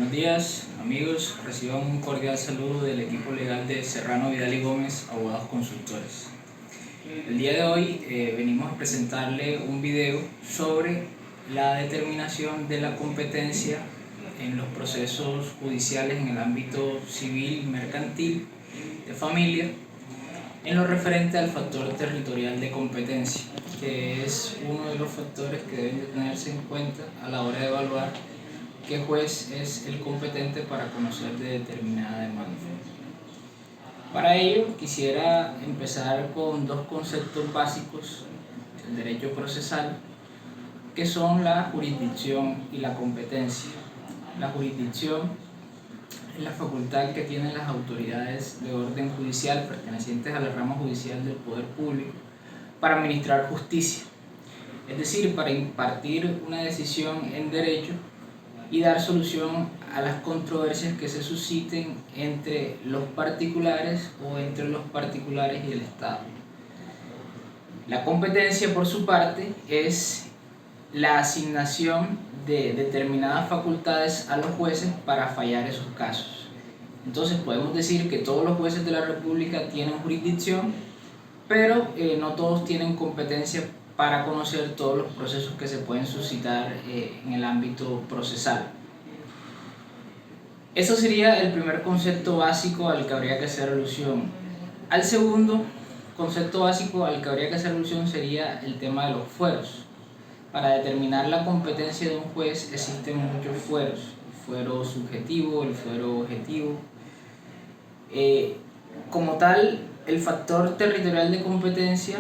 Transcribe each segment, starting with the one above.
Buenos días, amigos. Reciban un cordial saludo del equipo legal de Serrano, Vidal y Gómez, abogados consultores. El día de hoy venimos a presentarle un video sobre la determinación de la competencia en los procesos judiciales en el ámbito civil, mercantil, de familia, en lo referente al factor territorial de competencia, que es uno de los factores que deben de tenerse en cuenta a la hora de evaluar qué juez es el competente para conocer de determinada demanda. Para ello quisiera empezar con dos conceptos básicos del derecho procesal, que son la jurisdicción y la competencia. La jurisdicción es la facultad que tienen las autoridades de orden judicial pertenecientes a la rama judicial del poder público para administrar justicia, es decir, para impartir una decisión en derecho y dar solución a las controversias que se susciten entre los particulares o entre los particulares y el Estado. La competencia, por su parte, es la asignación de determinadas facultades a los jueces para fallar esos casos. Entonces podemos decir que todos los jueces de la República tienen jurisdicción, pero no todos tienen competencia para conocer todos los procesos que se pueden suscitar en el ámbito procesal. Eso sería el primer concepto básico al que habría que hacer alusión. Al segundo concepto básico al que habría que hacer alusión sería el tema de los fueros. Para determinar la competencia de un juez existen muchos fueros: el fuero subjetivo, el fuero objetivo. Como tal, el factor territorial de competencia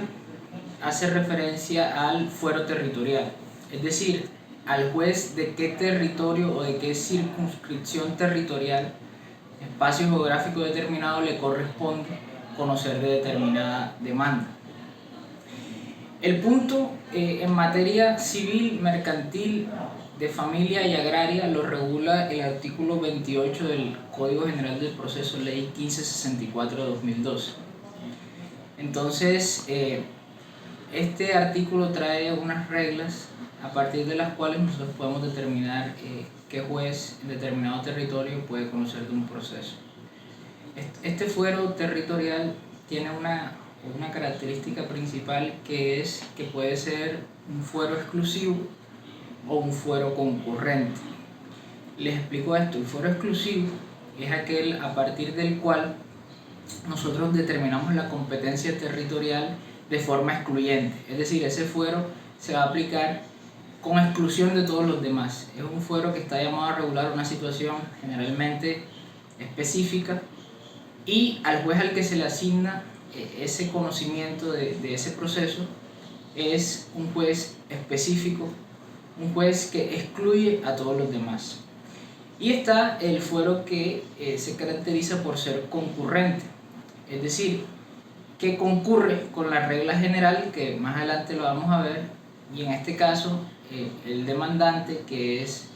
hace referencia al fuero territorial, es decir, al juez de qué territorio o de qué circunscripción territorial, espacio geográfico determinado, le corresponde conocer de determinada demanda. El punto en materia civil, mercantil, de familia y agraria lo regula el artículo 28 del Código General del Proceso, Ley 1564 de 2012. Entonces, este artículo trae unas reglas a partir de las cuales nosotros podemos determinar qué juez en determinado territorio puede conocer de un proceso. Este fuero territorial tiene una característica principal, que es que puede ser un fuero exclusivo o un fuero concurrente. Les explico esto. El fuero exclusivo es aquel a partir del cual nosotros determinamos la competencia territorial de forma excluyente, es decir, ese fuero se va a aplicar con exclusión de todos los demás. Es un fuero que está llamado a regular una situación generalmente específica, y al juez al que se le asigna ese conocimiento de ese proceso es un juez específico, un juez que excluye a todos los demás. Y está el fuero que se caracteriza por ser concurrente, es decir, que concurre con la regla general, que más adelante lo vamos a ver, y en este caso el demandante, que es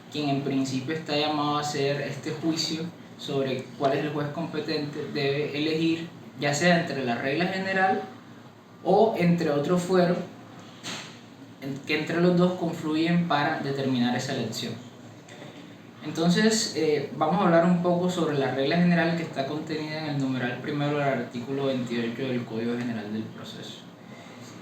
quien en principio está llamado a hacer este juicio sobre cuál es el juez competente, debe elegir ya sea entre la regla general o entre otro fuero, que entre los dos confluyen para determinar esa elección. Entonces vamos a hablar un poco sobre la regla general que está contenida en el numeral primero del artículo 28 del Código General del Proceso.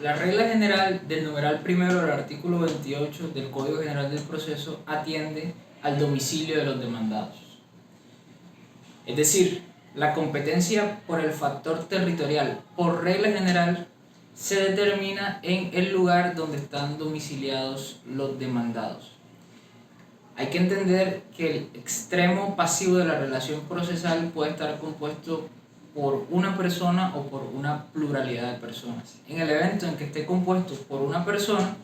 La regla general del numeral primero del artículo 28 del Código General del Proceso atiende al domicilio de los demandados. Es decir, la competencia por el factor territorial, por regla general, se determina en el lugar donde están domiciliados los demandados. Hay que entender que el extremo pasivo de la relación procesal puede estar compuesto por una persona o por una pluralidad de personas. En el evento en que esté compuesto por una persona,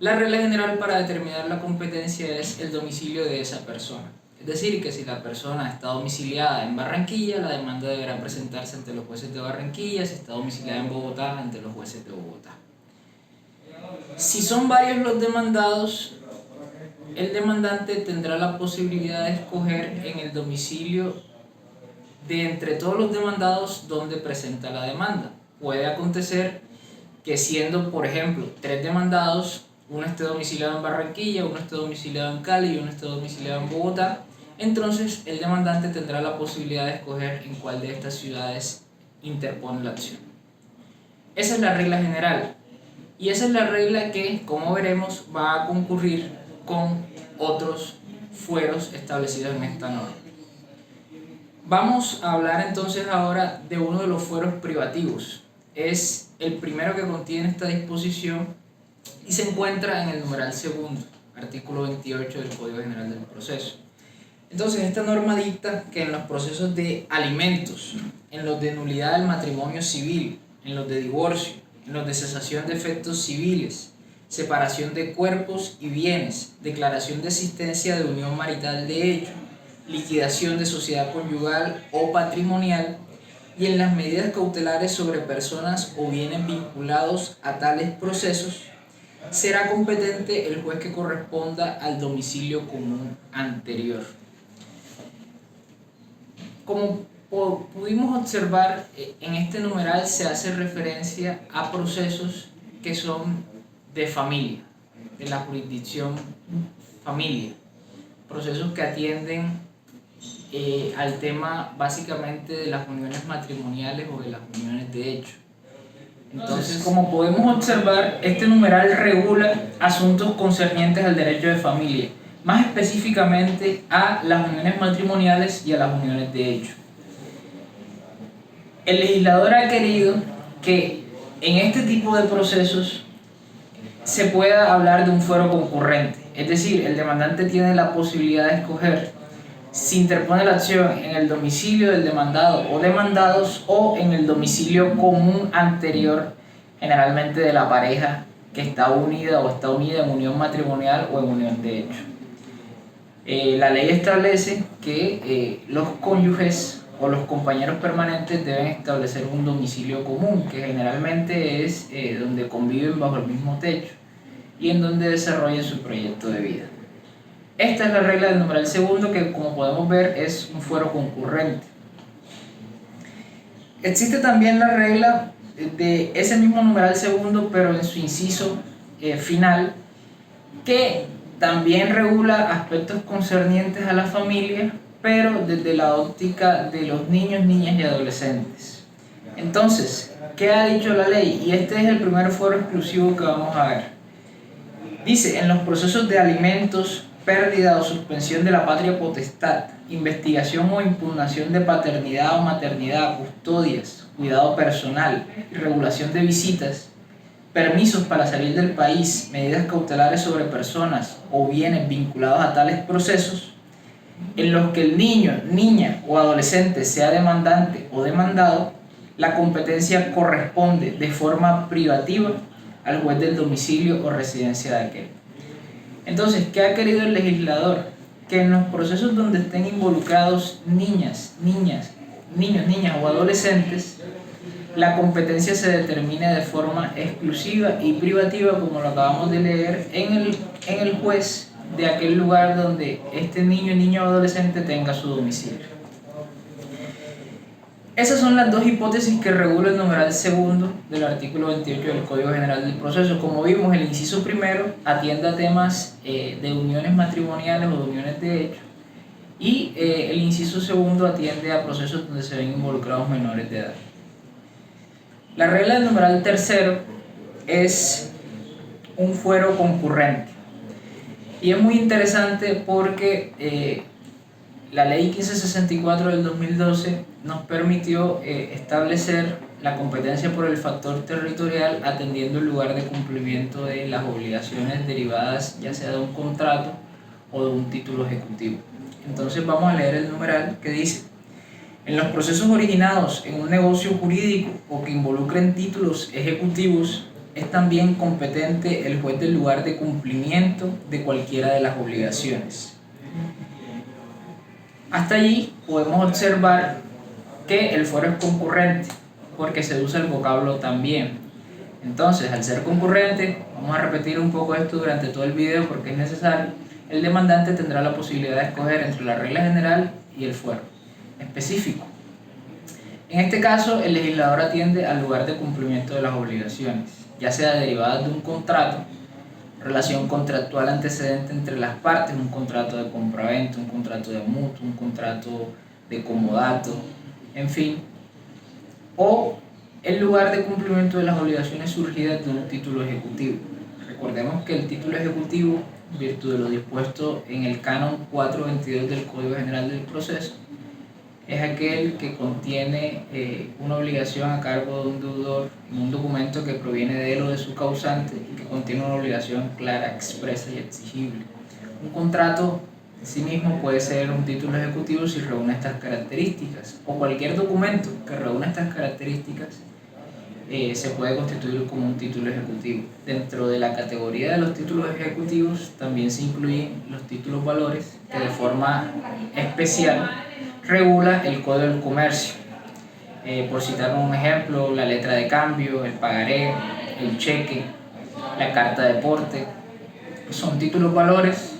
la regla general para determinar la competencia es el domicilio de esa persona. Es decir, que si la persona está domiciliada en Barranquilla, la demanda deberá presentarse ante los jueces de Barranquilla; si está domiciliada en Bogotá, ante los jueces de Bogotá. Si son varios los demandados, el demandante tendrá la posibilidad de escoger en el domicilio de entre todos los demandados donde presenta la demanda. Puede acontecer que, siendo por ejemplo 3 demandados, uno esté domiciliado en Barranquilla, uno esté domiciliado en Cali y uno esté domiciliado en Bogotá, entonces el demandante tendrá la posibilidad de escoger en cuál de estas ciudades interpone la acción. Esa es la regla general, y esa es la regla que, como veremos, va a concurrir con otros fueros establecidos en esta norma. Vamos a hablar entonces ahora de uno de los fueros privativos. Es el primero que contiene esta disposición y se encuentra en el numeral segundo, artículo 28 del Código General del Proceso. Entonces, esta norma dicta que en los procesos de alimentos, en los de nulidad del matrimonio civil, en los de divorcio, en los de cesación de efectos civiles, separación de cuerpos y bienes, declaración de existencia de unión marital de hecho, liquidación de sociedad conyugal o patrimonial, y en las medidas cautelares sobre personas o bienes vinculados a tales procesos, será competente el juez que corresponda al domicilio común anterior. Como pudimos observar, en este numeral se hace referencia a procesos que son de familia, de la jurisdicción familia, procesos que atienden al tema básicamente de las uniones matrimoniales o de las uniones de hecho. Entonces, como podemos observar, este numeral regula asuntos concernientes al derecho de familia, más específicamente a las uniones matrimoniales y a las uniones de hecho. El legislador ha querido que en este tipo de procesos se pueda hablar de un fuero concurrente, es decir, el demandante tiene la posibilidad de escoger si interpone la acción en el domicilio del demandado o demandados o en el domicilio común anterior, generalmente de la pareja que está unida o está unida en unión matrimonial o en unión de hecho. La ley establece que los cónyuges o los compañeros permanentes deben establecer un domicilio común, que generalmente es donde conviven bajo el mismo techo y en donde desarrollan su proyecto de vida. Esta es la regla del numeral segundo, que como podemos ver es un fuero concurrente. Existe también la regla de ese mismo numeral segundo, pero en su inciso final, que también regula aspectos concernientes a la familia, pero desde la óptica de los niños, niñas y adolescentes. Entonces, ¿qué ha dicho la ley? Y este es el primer fuero exclusivo que vamos a ver. Dice, en los procesos de alimentos, pérdida o suspensión de la patria potestad, investigación o impugnación de paternidad o maternidad, custodias, cuidado personal, regulación de visitas, permisos para salir del país, medidas cautelares sobre personas o bienes vinculados a tales procesos, en los que el niño, niña o adolescente sea demandante o demandado, la competencia corresponde de forma privativa al juez del domicilio o residencia de aquel. Entonces, ¿qué ha querido el legislador? Que en los procesos donde estén involucrados niños, niñas o adolescentes, la competencia se determine de forma exclusiva y privativa, como lo acabamos de leer, en el juez de aquel lugar donde este niño, niña o adolescente tenga su domicilio. Esas son las dos hipótesis que regula el numeral segundo del artículo 28 del Código General del Proceso. Como vimos, el inciso primero atiende a temas de uniones matrimoniales o de uniones de hecho, y el inciso segundo atiende a procesos donde se ven involucrados menores de edad. La regla del numeral tercero es un fuero concurrente, y es muy interesante porque la ley 1564 del 2012 nos permitió establecer la competencia por el factor territorial atendiendo el lugar de cumplimiento de las obligaciones derivadas ya sea de un contrato o de un título ejecutivo. Entonces vamos a leer el numeral que dice: en los procesos originados en un negocio jurídico o que involucren títulos ejecutivos, es también competente el juez del lugar de cumplimiento de cualquiera de las obligaciones. Hasta allí podemos observar que el fuero es concurrente, porque se usa el vocablo también. Entonces, al ser concurrente, vamos a repetir un poco esto durante todo el video porque es necesario, el demandante tendrá la posibilidad de escoger entre la regla general y el fuero específico. En este caso, el legislador atiende al lugar de cumplimiento de las obligaciones, ya sea derivadas de un contrato, relación contractual antecedente entre las partes, un contrato de compraventa, un contrato de mutuo, un contrato de comodato, en fin, o el lugar de cumplimiento de las obligaciones surgidas de un título ejecutivo. Recordemos que el título ejecutivo, en virtud de lo dispuesto en el Canon 422 del Código General del Proceso, es aquel que contiene una obligación a cargo de un deudor en un documento que proviene de él o de su causante y que contiene una obligación clara, expresa y exigible. Un contrato en sí mismo puede ser un título ejecutivo si reúne estas características, o cualquier documento que reúna estas características se puede constituir como un título ejecutivo. Dentro de la categoría de los títulos ejecutivos también se incluyen los títulos valores, que de forma especial regula el Código del Comercio. Por citar un ejemplo, la letra de cambio, el pagaré, el cheque, la carta de porte, son títulos valores,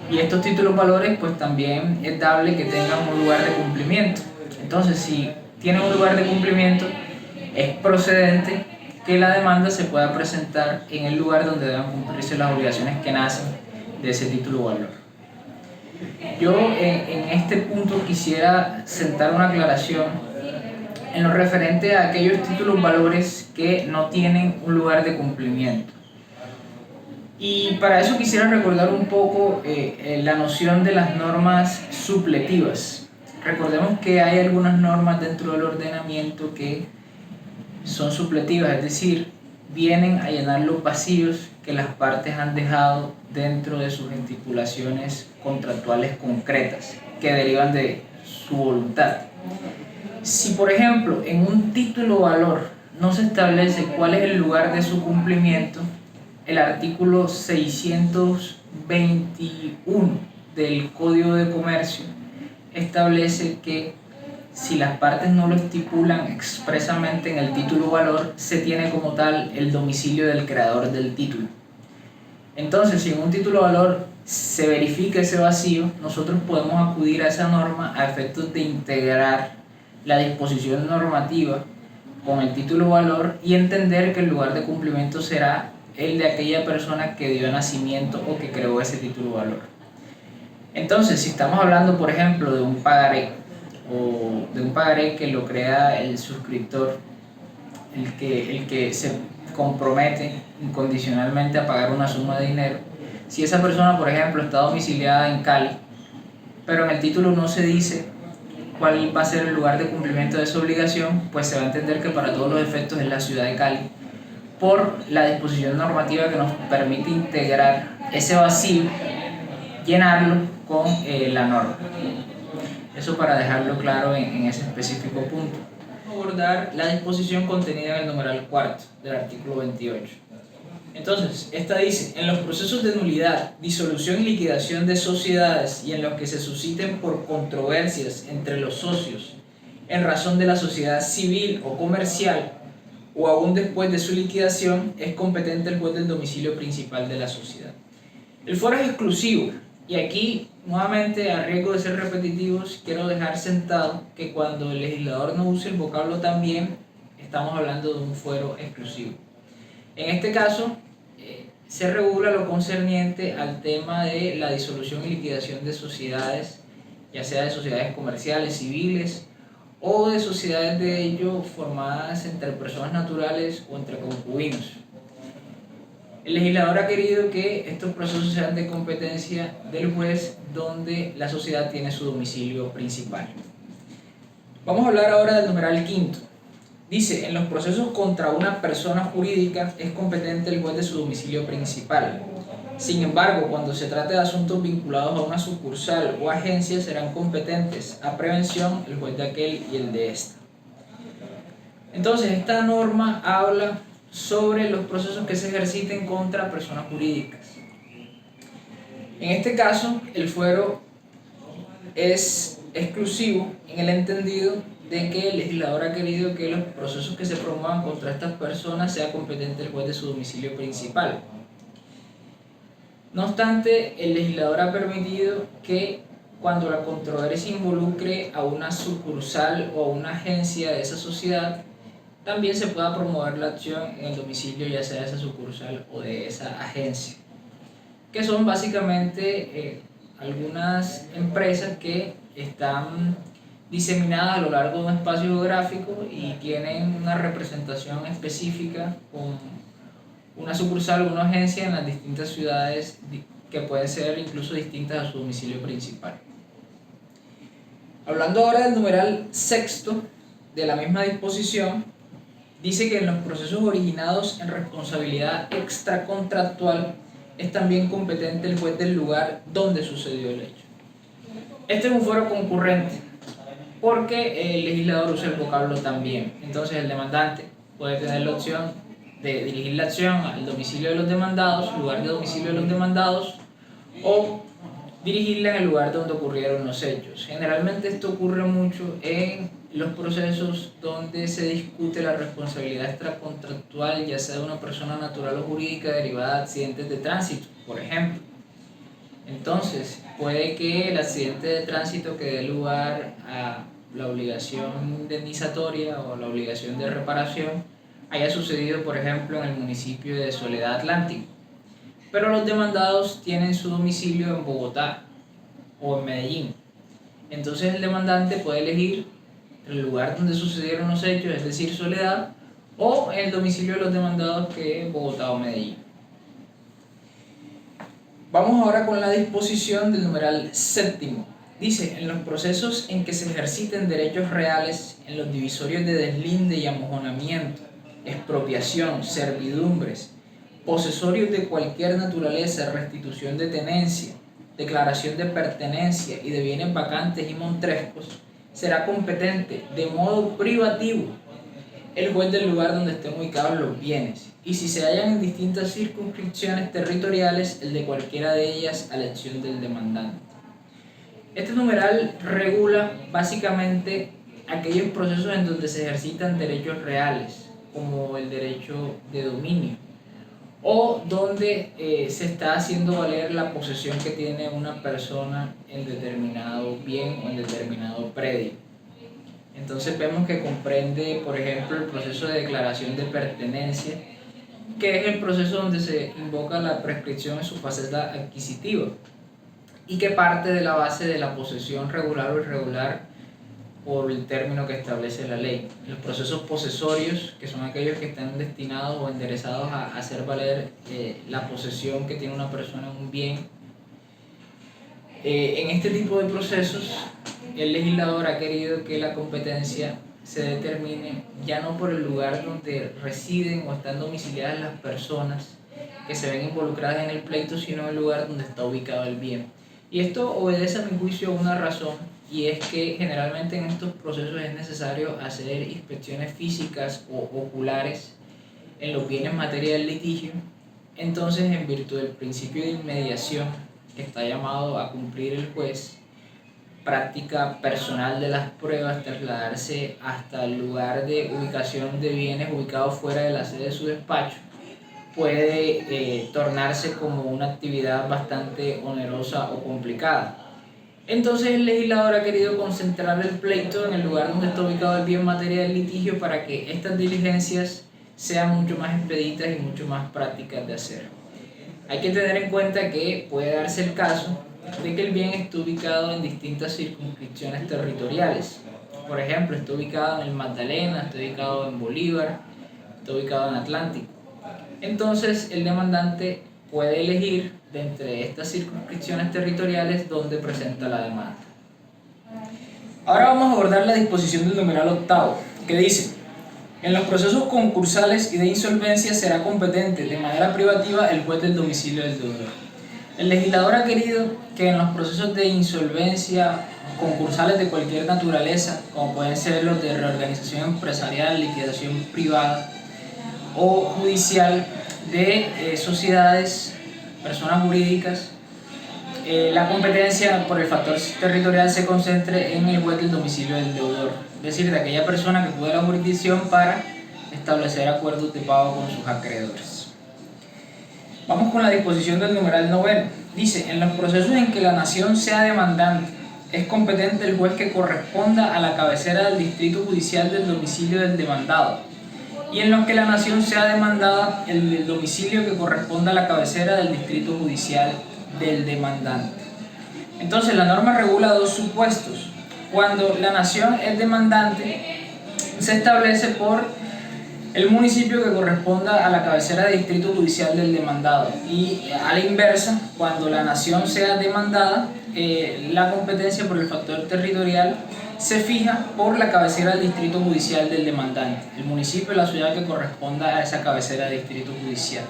y estos títulos valores pues también es dable que tengan un lugar de cumplimiento. Entonces, si tienen un lugar de cumplimiento, es procedente que la demanda se pueda presentar en el lugar donde deban cumplirse las obligaciones que nacen de ese título valor. Yo en este punto quisiera sentar una aclaración en lo referente a aquellos títulos valores que no tienen un lugar de cumplimiento. Y para eso quisiera recordar un poco la noción de las normas supletivas. Recordemos que hay algunas normas dentro del ordenamiento que son supletivas, es decir, vienen a llenar los vacíos que las partes han dejado dentro de sus estipulaciones contractuales concretas, que derivan de su voluntad. Si, por ejemplo, en un título valor no se establece cuál es el lugar de su cumplimiento, el artículo 621 del Código de Comercio establece que si las partes no lo estipulan expresamente en el título valor, se tiene como tal el domicilio del creador del título. Entonces, si en un título valor se verifica ese vacío, nosotros podemos acudir a esa norma a efectos de integrar la disposición normativa con el título valor y entender que el lugar de cumplimiento será el de aquella persona que dio nacimiento o que creó ese título valor. Entonces, si estamos hablando, por ejemplo, de un pagaré, o de un pagaré que lo crea el suscriptor, el que se compromete incondicionalmente a pagar una suma de dinero. Si esa persona, por ejemplo, está domiciliada en Cali, pero en el título no se dice cuál va a ser el lugar de cumplimiento de esa obligación, pues se va a entender que para todos los efectos es la ciudad de Cali, por la disposición normativa que nos permite integrar ese vacío, llenarlo con la norma. Eso para dejarlo claro en ese específico punto. Vamos a abordar la disposición contenida en el numeral cuarto del artículo 28. Entonces, esta dice: en los procesos de nulidad, disolución y liquidación de sociedades y en los que se susciten por controversias entre los socios en razón de la sociedad civil o comercial o aún después de su liquidación, es competente el juez del domicilio principal de la sociedad. El foro es exclusivo, y aquí, nuevamente, a riesgo de ser repetitivos, quiero dejar sentado que cuando el legislador no use el vocablo también, estamos hablando de un fuero exclusivo. En este caso, se regula lo concerniente al tema de la disolución y liquidación de sociedades, ya sea de sociedades comerciales, civiles, o de sociedades de ello formadas entre personas naturales o entre concubinos. El legislador ha querido que estos procesos sean de competencia del juez donde la sociedad tiene su domicilio principal. Vamos a hablar ahora del numeral quinto. Dice: en los procesos contra una persona jurídica es competente el juez de su domicilio principal. Sin embargo, cuando se trate de asuntos vinculados a una sucursal o agencia, serán competentes a prevención el juez de aquel y el de esta. Entonces, esta norma habla sobre los procesos que se ejerciten contra personas jurídicas. En este caso, el fuero es exclusivo en el entendido de que el legislador ha querido que los procesos que se promuevan contra estas personas sea competente el juez de su domicilio principal. No obstante, el legislador ha permitido que cuando la controversia involucre a una sucursal o a una agencia de esa sociedad, también se pueda promover la acción en el domicilio ya sea de esa sucursal o de esa agencia. que son básicamente algunas empresas que están diseminadas a lo largo de un espacio geográfico y tienen una representación específica con una sucursal o una agencia en las distintas ciudades que pueden ser incluso distintas a su domicilio principal. Hablando ahora del numeral sexto de la misma disposición, dice que en los procesos originados en responsabilidad extracontractual es también competente el juez del lugar donde sucedió el hecho. Este es un fuero concurrente porque el legislador usa el vocablo también. Entonces el demandante puede tener la opción de dirigir la acción al domicilio de los demandados, lugar de domicilio de los demandados, o dirigirla en el lugar donde ocurrieron los hechos. Generalmente esto ocurre mucho en los procesos donde se discute la responsabilidad extracontractual, ya sea de una persona natural o jurídica derivada de accidentes de tránsito, por ejemplo. Entonces, puede que el accidente de tránsito que dé lugar a la obligación indemnizatoria o la obligación de reparación haya sucedido, por ejemplo, en el municipio de Soledad Atlántico, pero los demandados tienen su domicilio en Bogotá o en Medellín. Entonces el demandante puede elegir el lugar donde sucedieron los hechos, es decir, Soledad, o el domicilio de los demandados, que es Bogotá o Medellín. Vamos ahora con la disposición del numeral séptimo. Dice, en los procesos en que se ejerciten derechos reales en los divisorios de deslinde y amojonamiento, expropiación, servidumbres, posesorios de cualquier naturaleza, restitución de tenencia, declaración de pertenencia y de bienes vacantes y montrescos, será competente de modo privativo el juez del lugar donde estén ubicados los bienes, y si se hallan en distintas circunscripciones territoriales, el de cualquiera de ellas a elección del demandante. Este numeral regula básicamente aquellos procesos en donde se ejercitan derechos reales, como el derecho de dominio, o donde se está haciendo valer la posesión que tiene una persona en determinado bien o en determinado predio. Entonces vemos que comprende, por ejemplo, el proceso de declaración de pertenencia, que es el proceso donde se invoca la prescripción en su faceta adquisitiva y que parte de la base de la posesión regular o irregular por el término que establece la ley. Los procesos posesorios, que son aquellos que están destinados o enderezados a hacer valer la posesión que tiene una persona en un bien. En este tipo de procesos, el legislador ha querido que la competencia se determine ya no por el lugar donde residen o están domiciliadas las personas que se ven involucradas en el pleito, sino en el lugar donde está ubicado el bien. Y esto obedece, a mi juicio, a una razón, y es que generalmente en estos procesos es necesario hacer inspecciones físicas o oculares en los bienes materia del litigio. Entonces, en virtud del principio de inmediación que está llamado a cumplir el juez, práctica personal de las pruebas, trasladarse hasta el lugar de ubicación de bienes ubicados fuera de la sede de su despacho, puede tornarse como una actividad bastante onerosa o complicada. Entonces el legislador ha querido concentrar el pleito en el lugar donde está ubicado el bien materia del litigio para que estas diligencias sean mucho más expeditas y mucho más prácticas de hacer. Hay que tener en cuenta que puede darse el caso de que el bien esté ubicado en distintas circunscripciones territoriales. Por ejemplo, está ubicado en el Magdalena, está ubicado en Bolívar, está ubicado en Atlántico. Entonces el demandante puede elegir de entre estas circunscripciones territoriales donde presenta la demanda. Ahora vamos a abordar la disposición del numeral octavo, que dice: en los procesos concursales y de insolvencia será competente de manera privativa el juez del domicilio del deudor. El legislador ha querido que en los procesos de insolvencia concursales de cualquier naturaleza, como pueden ser los de reorganización empresarial, liquidación privada o judicial de sociedades, personas jurídicas, la competencia por el factor territorial se concentre en el juez del domicilio del deudor, es decir, de aquella persona que tuvo la jurisdicción para establecer acuerdos de pago con sus acreedores. Vamos con la disposición del numeral noveno. Dice: en los procesos en que la nación sea demandante, es competente el juez que corresponda a la cabecera del distrito judicial del domicilio del demandado, y en los que la nación sea demandada el domicilio que corresponda a la cabecera del distrito judicial del demandante. Entonces, la norma regula dos supuestos. Cuando la nación es demandante, se establece por el municipio que corresponda a la cabecera de distrito judicial del demandado, y a la inversa, cuando la nación sea demandada, la competencia por el factor territorial se fija por la cabecera del distrito judicial del demandante, el municipio o la ciudad que corresponda a esa cabecera de distrito judicial.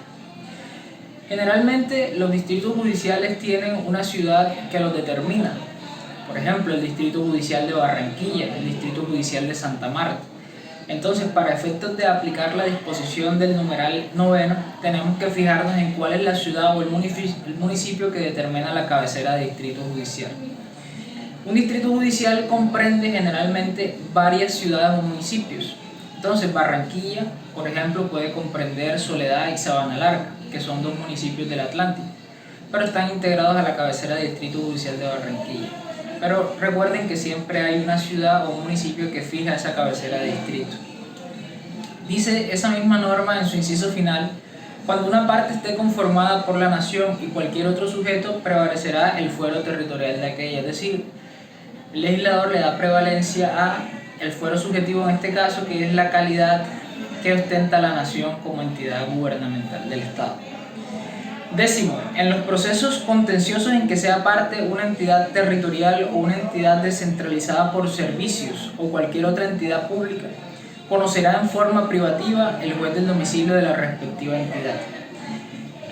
Generalmente los distritos judiciales tienen una ciudad que los determina. Por ejemplo, el distrito judicial de Barranquilla, el distrito judicial de Santa Marta. Entonces, para efectos de aplicar la disposición del numeral 9, tenemos que fijarnos en cuál es la ciudad o el municipio que determina la cabecera de distrito judicial. Un distrito judicial comprende generalmente varias ciudades o municipios. Entonces, Barranquilla, por ejemplo, puede comprender Soledad y Sabana Larga, que son dos municipios del Atlántico, pero están integrados a la cabecera de distrito judicial de Barranquilla. Pero recuerden que siempre hay una ciudad o un municipio que fija esa cabecera de distrito. Dice esa misma norma en su inciso final: cuando una parte esté conformada por la nación y cualquier otro sujeto, prevalecerá el fuero territorial de aquella. Es decir, el legislador le da prevalencia a el fuero subjetivo en este caso, que es la calidad que ostenta la nación como entidad gubernamental del Estado. Décimo, en los procesos contenciosos en que sea parte una entidad territorial o una entidad descentralizada por servicios o cualquier otra entidad pública, conocerá en forma privativa el juez del domicilio de la respectiva entidad.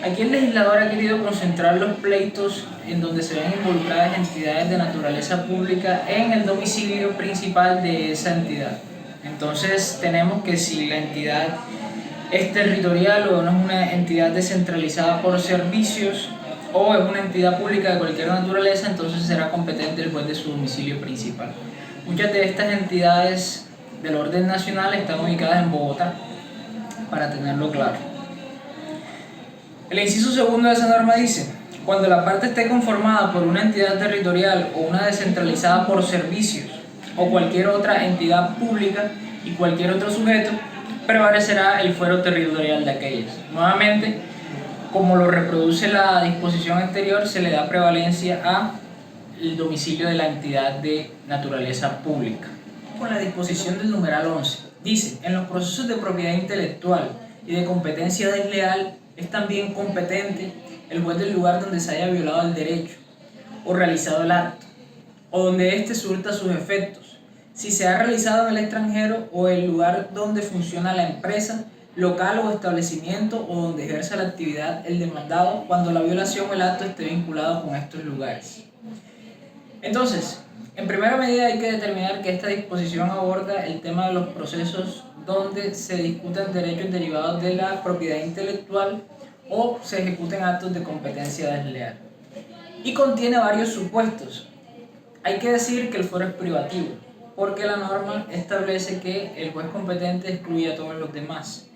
Aquí el legislador ha querido concentrar los pleitos en donde se ven involucradas entidades de naturaleza pública en el domicilio principal de esa entidad. Entonces tenemos que si la entidad es territorial o no es una entidad descentralizada por servicios o es una entidad pública de cualquier naturaleza, entonces será competente el juez de su domicilio principal. Muchas de estas entidades del orden nacional están ubicadas en Bogotá, para tenerlo claro. El inciso segundo de esa norma dice: cuando la parte esté conformada por una entidad territorial o una descentralizada por servicios o cualquier otra entidad pública y cualquier otro sujeto, prevalecerá el fuero territorial de aquellas. Nuevamente, como lo reproduce la disposición anterior, se le da prevalencia al domicilio de la entidad de naturaleza pública. Con la disposición del numeral 11, dice: en los procesos de propiedad intelectual y de competencia desleal, es también competente el juez del lugar donde se haya violado el derecho o realizado el acto, o donde éste surta sus efectos, si se ha realizado en el extranjero o el lugar donde funciona la empresa, local o establecimiento, o donde ejerza la actividad el demandado, cuando la violación o el acto esté vinculado con estos lugares. Entonces, en primera medida hay que determinar que esta disposición aborda el tema de los procesos donde se discutan derechos derivados de la propiedad intelectual o se ejecuten actos de competencia desleal. Y contiene varios supuestos. Hay que decir que el fuero es privativo, porque la norma establece que el juez competente excluye a todos los demás.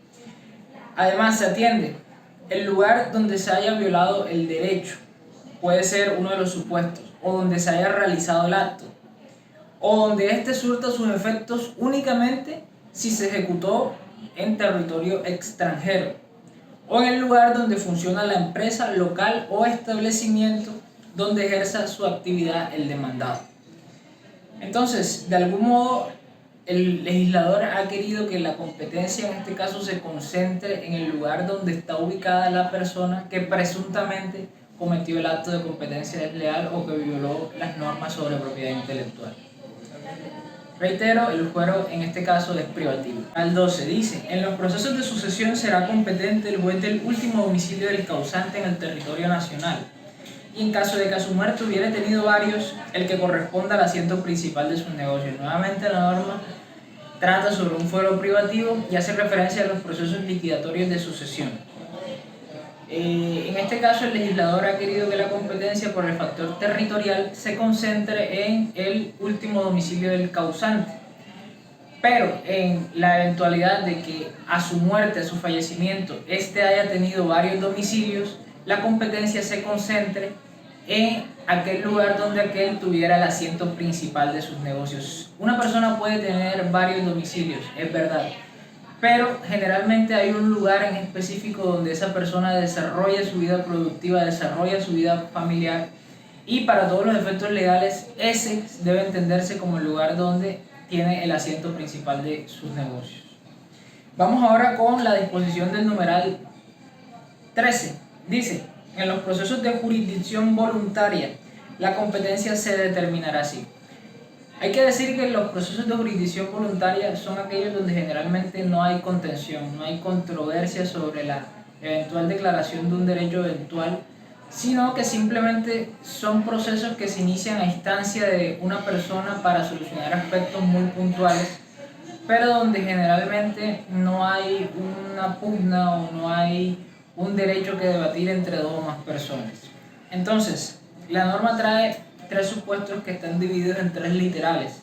Además, se atiende el lugar donde se haya violado el derecho, puede ser uno de los supuestos, o donde se haya realizado el acto, o donde éste surta sus efectos únicamente si se ejecutó en territorio extranjero, o en el lugar donde funciona la empresa, local o establecimiento donde ejerza su actividad el demandado. Entonces, de algún modo, el legislador ha querido que la competencia en este caso se concentre en el lugar donde está ubicada la persona que presuntamente cometió el acto de competencia desleal o que violó las normas sobre propiedad intelectual. Reitero, el fuero en este caso es privativo. Al 12 dice: en los procesos de sucesión será competente el juez del último domicilio del causante en el territorio nacional, y en caso de que a su muerte hubiera tenido varios, el que corresponda al asiento principal de sus negocios. Nuevamente la norma trata sobre un fuero privativo y hace referencia a los procesos liquidatorios de sucesión. En este caso el legislador ha querido que la competencia por el factor territorial se concentre en el último domicilio del causante, pero en la eventualidad de que a su muerte, a su fallecimiento, éste haya tenido varios domicilios, la competencia se concentre en aquel lugar donde aquel tuviera el asiento principal de sus negocios. Una persona puede tener varios domicilios, es verdad, pero generalmente hay un lugar en específico donde esa persona desarrolla su vida productiva, desarrolla su vida familiar, y para todos los efectos legales ese debe entenderse como el lugar donde tiene el asiento principal de sus negocios. Vamos ahora con la disposición del numeral 13. Dice: en los procesos de jurisdicción voluntaria, la competencia se determinará así. Hay que decir que los procesos de jurisdicción voluntaria son aquellos donde generalmente no hay contención, no hay controversia sobre la eventual declaración de un derecho eventual, sino que simplemente son procesos que se inician a instancia de una persona para solucionar aspectos muy puntuales, pero donde generalmente no hay una pugna o no hay un derecho que debatir entre dos o más personas. Entonces, la norma trae tres supuestos que están divididos en tres literales.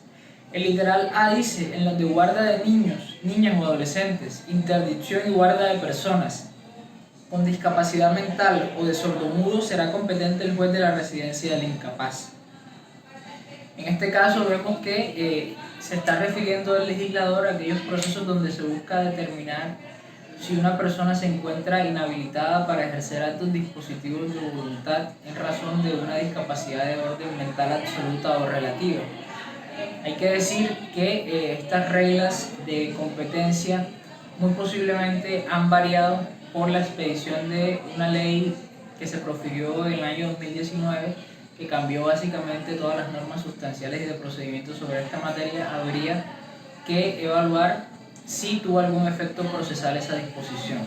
El literal A dice: en los de guarda de niños, niñas o adolescentes, interdicción y guarda de personas con discapacidad mental o de sordomudo, será competente el juez de la residencia del incapaz. En este caso vemos que se está refiriendo el legislador a aquellos procesos donde se busca determinar si una persona se encuentra inhabilitada para ejercer actos dispositivos de voluntad en razón de una discapacidad de orden mental absoluta o relativa. Hay que decir que estas reglas de competencia muy posiblemente han variado por la expedición de una ley que se profirió en el año 2019, que cambió básicamente todas las normas sustanciales y de procedimientos sobre esta materia. Habría que evaluar si tuvo algún efecto procesal esa disposición.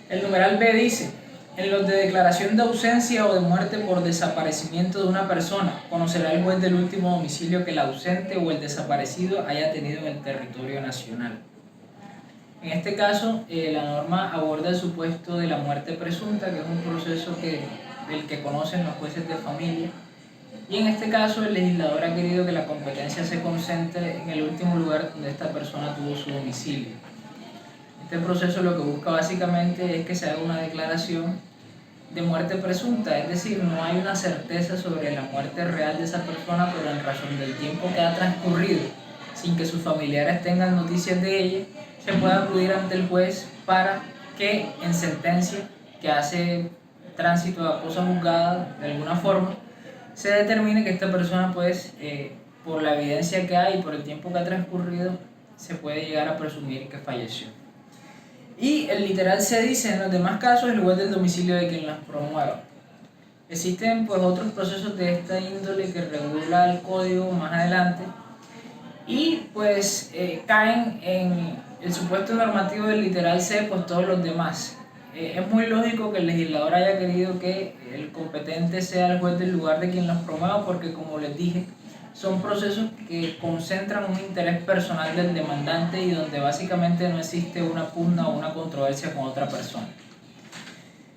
El numeral B dice: en los de declaración de ausencia o de muerte por desaparecimiento de una persona, conocerá el juez del último domicilio que el ausente o el desaparecido haya tenido en el territorio nacional. En este caso, la norma aborda el supuesto de la muerte presunta, que es un proceso del que conocen los jueces de familia. Y en este caso el legislador ha querido que la competencia se concentre en el último lugar donde esta persona tuvo su domicilio. Este proceso lo que busca básicamente es que se haga una declaración de muerte presunta, es decir, no hay una certeza sobre la muerte real de esa persona, pero en razón del tiempo que ha transcurrido, sin que sus familiares tengan noticias de ella, se puede acudir ante el juez para que en sentencia, que hace tránsito a cosa juzgada de alguna forma, se determine que esta persona, pues, por la evidencia que hay y por el tiempo que ha transcurrido, se puede llegar a presumir que falleció. Y el literal C dice: en los demás casos, el juez del domicilio de quien las promueva. Existen pues otros procesos de esta índole que regula el código más adelante, y pues caen en el supuesto normativo del literal C pues todos los demás. Es muy lógico que el legislador haya querido que el competente sea el juez del lugar de quien los promueva, porque, como les dije, son procesos que concentran un interés personal del demandante y donde básicamente no existe una pugna o una controversia con otra persona.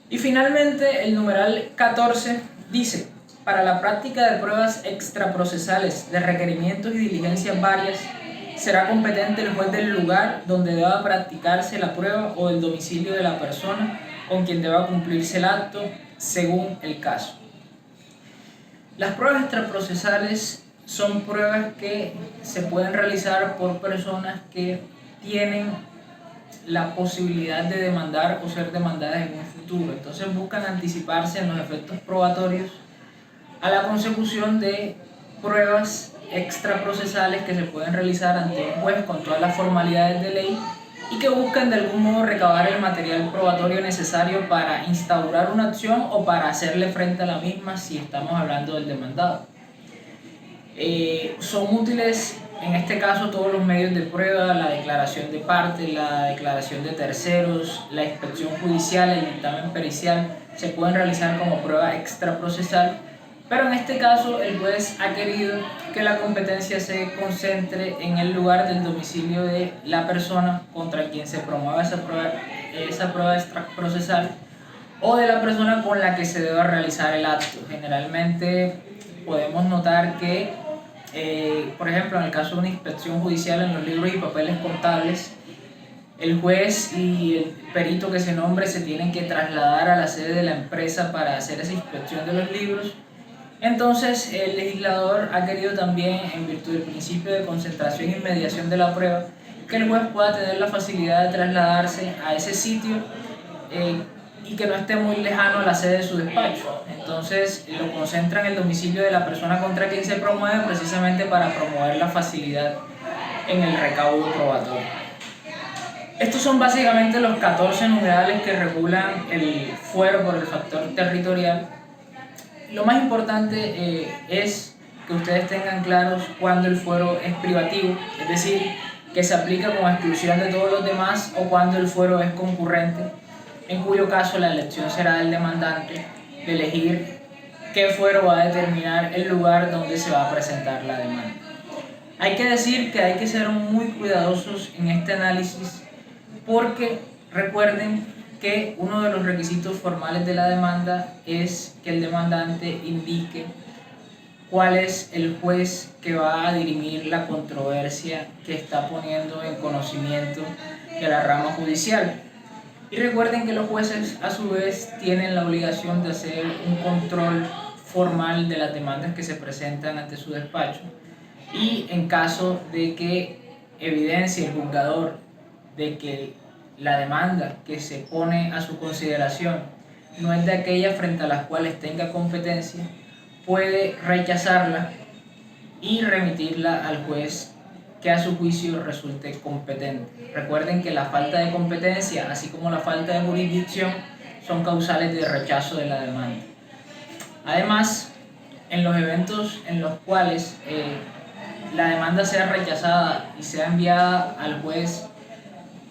Y finalmente el numeral 14 dice: para la práctica de pruebas extraprocesales de requerimientos y diligencias varias, será competente el juez del lugar donde deba practicarse la prueba o del domicilio de la persona con quien deba cumplirse el acto, según el caso. Las pruebas extraprocesales son pruebas que se pueden realizar por personas que tienen la posibilidad de demandar o ser demandadas en un futuro. Entonces buscan anticiparse en los efectos probatorios a la consecución de pruebas extraprocesales que se pueden realizar ante un juez con todas las formalidades de ley y que buscan de algún modo recabar el material probatorio necesario para instaurar una acción o para hacerle frente a la misma si estamos hablando del demandado. Son útiles en este caso todos los medios de prueba: la declaración de parte, la declaración de terceros, la inspección judicial, el dictamen pericial, se pueden realizar como prueba extraprocesal. Pero en este caso el juez ha querido que la competencia se concentre en el lugar del domicilio de la persona contra quien se promueva esa prueba extraprocesal, o de la persona con la que se deba realizar el acto. Generalmente podemos notar que, por ejemplo, en el caso de una inspección judicial en los libros y papeles contables, el juez y el perito que se nombre se tienen que trasladar a la sede de la empresa para hacer esa inspección de los libros. Entonces el legislador ha querido también, en virtud del principio de concentración y mediación de la prueba, que el juez pueda tener la facilidad de trasladarse a ese sitio y que no esté muy lejano a la sede de su despacho. Entonces lo concentra en el domicilio de la persona contra quien se promueve, precisamente para promover la facilidad en el recaudo probatorio. Estos son básicamente los 14 numerales que regulan el fuero por el factor territorial. Lo más importante es que ustedes tengan claros cuándo el fuero es privativo, es decir, que se aplica con exclusión de todos los demás, o cuando el fuero es concurrente, en cuyo caso la elección será del demandante de elegir qué fuero va a determinar el lugar donde se va a presentar la demanda. Hay que decir que hay que ser muy cuidadosos en este análisis, porque recuerden que uno de los requisitos formales de la demanda es que el demandante indique cuál es el juez que va a dirimir la controversia que está poniendo en conocimiento de la rama judicial. Y recuerden que los jueces a su vez tienen la obligación de hacer un control formal de las demandas que se presentan ante su despacho, y en caso de que evidencie el juzgador de que la demanda que se pone a su consideración no es de aquellas frente a las cuales tenga competencia, puede rechazarla y remitirla al juez que a su juicio resulte competente. Recuerden que la falta de competencia, así como la falta de jurisdicción, son causales de rechazo de la demanda. Además, en los eventos en los cuales la demanda sea rechazada y sea enviada al juez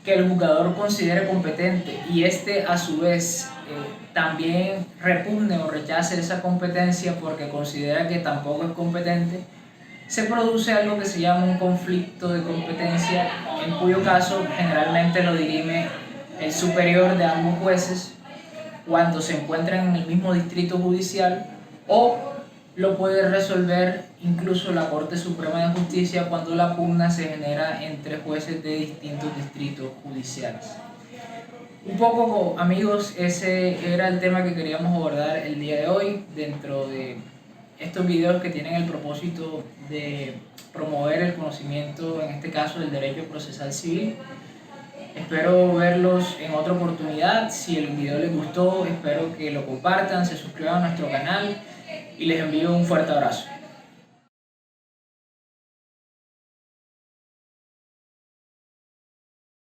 que el juzgador considere competente, y este a su vez también repugne o rechace esa competencia porque considera que tampoco es competente, se produce algo que se llama un conflicto de competencia, en cuyo caso generalmente lo dirime el superior de ambos jueces cuando se encuentran en el mismo distrito judicial, o lo puede resolver incluso la Corte Suprema de Justicia cuando la pugna se genera entre jueces de distintos distritos judiciales. Un poco, amigos, ese era el tema que queríamos abordar el día de hoy dentro de estos videos que tienen el propósito de promover el conocimiento, en este caso del derecho procesal civil. Espero verlos en otra oportunidad. Si el video les gustó, espero que lo compartan, se suscriban a nuestro canal y les envío un fuerte abrazo.